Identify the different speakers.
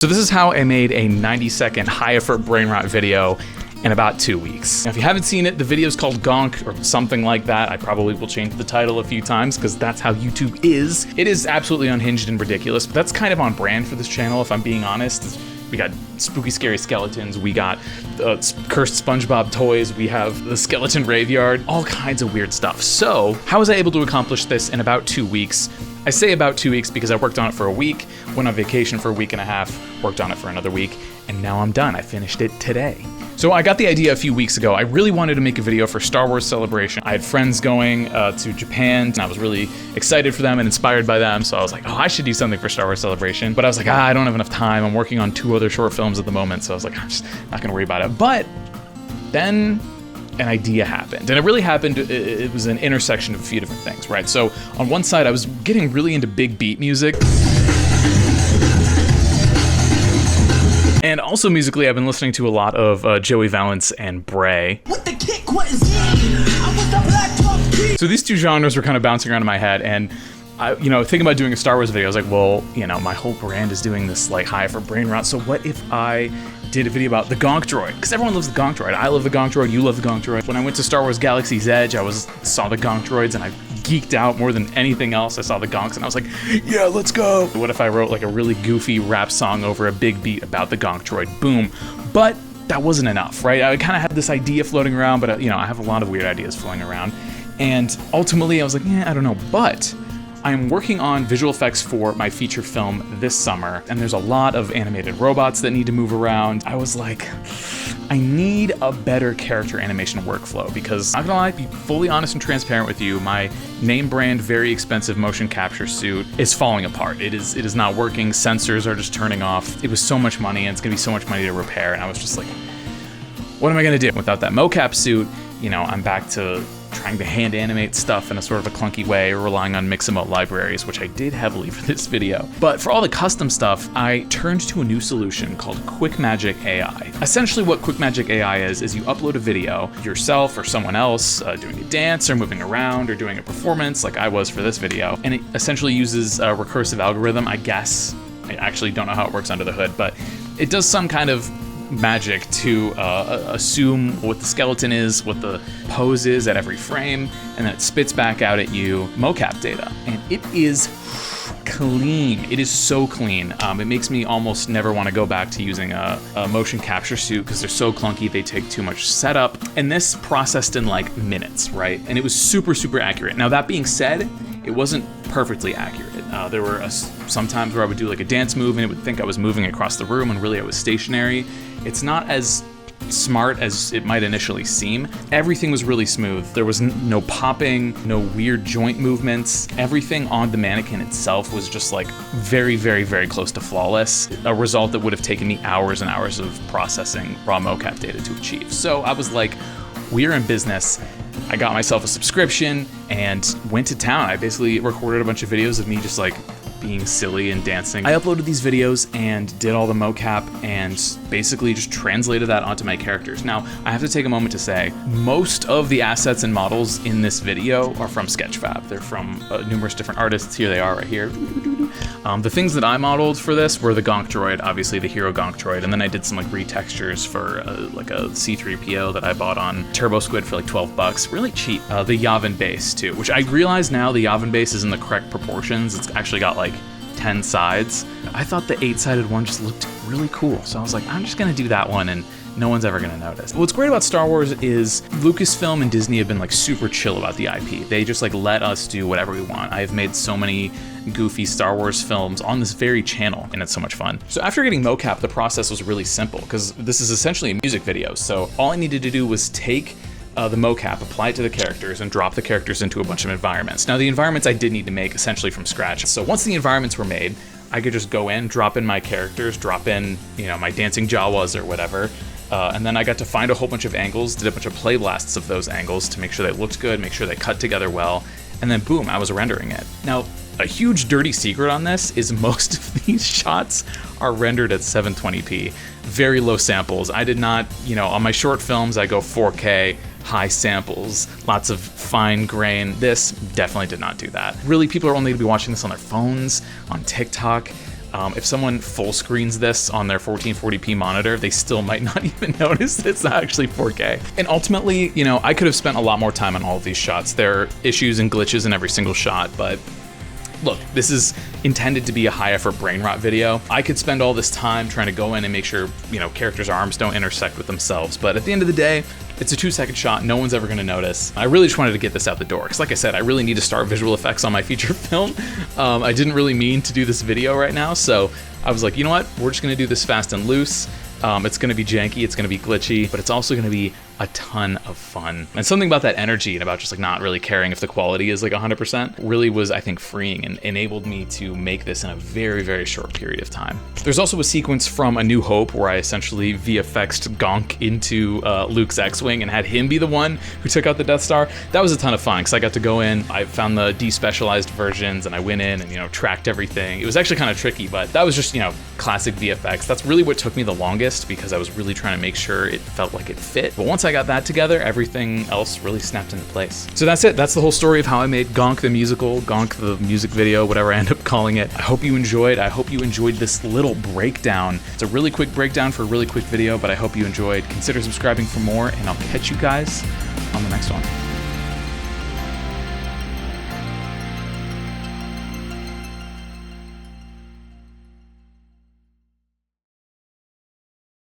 Speaker 1: So this is how I made a 90-second high-effort brain rot video in about 2 weeks. Now, if you haven't seen it, the video is called GONK or something like that. I probably will change the title a few times because that's how YouTube is. It is absolutely unhinged and ridiculous, but that's kind of on brand for this channel, if I'm being honest. We got spooky, scary skeletons. We got cursed SpongeBob toys. We have the skeleton graveyard, all kinds of weird stuff. So how was I able to accomplish this in about 2 weeks? I say about 2 weeks because I worked on it for a week, went on vacation for a week and a half, worked on it for another week, and now I'm done. I finished it today. So I got the idea a few weeks ago. I really wanted to make a video for Star Wars Celebration. I had friends going to Japan, and I was really excited for them and inspired by them. So I was like, oh, I should do something for Star Wars Celebration. But I was like, I don't have enough time. I'm working on 2 other short films at the moment. So I was like, I'm just not gonna worry about it. But then an idea happened, and it really happened. It was an intersection of a few different things, right? So on one side, I was getting really into big beat music. And also musically, I've been listening to a lot of Joey Valance and Bray.
Speaker 2: With the kick, what is I was the black top key.
Speaker 1: So these two genres were kind of bouncing around in my head, and I, thinking about doing a Star Wars video, I was like, well, my whole brand is doing this like high for brain rot. So what if I did a video about the GONK droid? Because everyone loves the GONK droid. I love the GONK droid. You love the GONK droid. When I went to Star Wars Galaxy's Edge, I saw the GONK droids, and I geeked out more than anything else. I saw the GONKs, and I was like, yeah, let's go. What if I wrote like a really goofy rap song over a big beat about the GONK droid? Boom. But that wasn't enough, right? I kind of had this idea floating around, but I have a lot of weird ideas floating around. And ultimately, I was like, I don't know. But I'm working on visual effects for my feature film this summer, and there's a lot of animated robots that need to move around. I was like, I need a better character animation workflow because I'm not gonna lie, be fully honest and transparent with you, my name brand, very expensive motion capture suit is falling apart. It is not working. Sensors are just turning off. It was so much money, and it's gonna be so much money to repair, and I was just like, what am I gonna do? Without that mocap suit, I'm back to trying to hand animate stuff in a sort of a clunky way, or relying on Mixamote libraries, which I did heavily for this video. But for all the custom stuff, I turned to a new solution called Quickmagic AI. Essentially what Quickmagic AI is you upload a video, yourself or someone else doing a dance or moving around or doing a performance like I was for this video, and it essentially uses a recursive algorithm, I guess. I actually don't know how it works under the hood, but it does some kind of magic to assume what the skeleton is, what the pose is at every frame, and then it spits back out at you mocap data. And it is clean. It is so clean. It makes me almost never want to go back to using a motion capture suit because they're so clunky, they take too much setup. And this processed in like minutes, right? And it was super, super accurate. Now that being said, it wasn't perfectly accurate. There were some times where I would do like a dance move and it would think I was moving across the room and really I was stationary. It's not as smart as it might initially seem. Everything was really smooth. There was no popping, no weird joint movements. Everything on the mannequin itself was just like very, very, very close to flawless. A result that would have taken me hours and hours of processing raw mocap data to achieve. So I was like, we're in business. I got myself a subscription and went to town. I basically recorded a bunch of videos of me just like being silly and dancing. I uploaded these videos and did all the mocap and basically just translated that onto my characters. Now, I have to take a moment to say, most of the assets and models in this video are from Sketchfab. They're from numerous different artists. Here they are right here. The things that I modeled for this were the GONK droid, obviously the hero GONK droid, and then I did some like retextures for like a C-3PO that I bought on Turbo Squid for like 12 bucks, really cheap. The Yavin base too, which I realize now the Yavin base is in the correct proportions. It's actually got like 10 sides. I thought the 8-sided one just looked really cool. So I was like, I'm just gonna do that one and no one's ever gonna notice. What's great about Star Wars is Lucasfilm and Disney have been like super chill about the IP. They just like let us do whatever we want. I have made so many goofy Star Wars films on this very channel and it's so much fun. So after getting mocap, the process was really simple because this is essentially a music video. So all I needed to do was take the mocap, apply it to the characters, and drop the characters into a bunch of environments. Now the environments I did need to make essentially from scratch. So once the environments were made, I could just go in, drop in my characters, drop in, my dancing Jawas or whatever, and then I got to find a whole bunch of angles, did a bunch of play blasts of those angles to make sure they looked good, make sure they cut together well, and then boom, I was rendering it. Now, a huge dirty secret on this is most of these shots are rendered at 720p, very low samples. I did not, on my short films, I go 4K, high samples, lots of fine grain. This definitely did not do that. Really, people are only gonna be watching this on their phones, on TikTok. If someone full screens this on their 1440p monitor, they still might not even notice it's not actually 4K. And ultimately, you know, I could have spent a lot more time on all of these shots. There are issues and glitches in every single shot, but look, this is intended to be a high effort brain rot video. I could spend all this time trying to go in and make sure, you know, characters' arms don't intersect with themselves, but at the end of the day, it's a 2-second shot, no one's ever gonna notice. I really just wanted to get this out the door, because like I said, I really need to start visual effects on my feature film. I didn't really mean to do this video right now, so I was like, you know what, we're just gonna do this fast and loose. It's gonna be janky, it's gonna be glitchy, but it's also gonna be a ton of fun. And something about that energy and about just like not really caring if the quality is like 100% really was, I think, freeing and enabled me to make this in a very, very short period of time. There's also a sequence from A New Hope where I essentially VFX'd GONK into Luke's X-Wing and had him be the one who took out the Death Star. That was a ton of fun because I got to go in, I found the despecialized versions and I went in and, you know, tracked everything. It was actually kind of tricky, but that was just, you know, classic VFX. That's really what took me the longest because I was really trying to make sure it felt like it fit. But once I got that together, everything else really snapped into place. So that's it. That's the whole story of how I made GONK the musical, GONK the music video, whatever I end up calling it. I hope you enjoyed. I hope you enjoyed this little breakdown. It's a really quick breakdown for a really quick video, but I hope you enjoyed. Consider subscribing for more, and I'll catch you guys on the next one.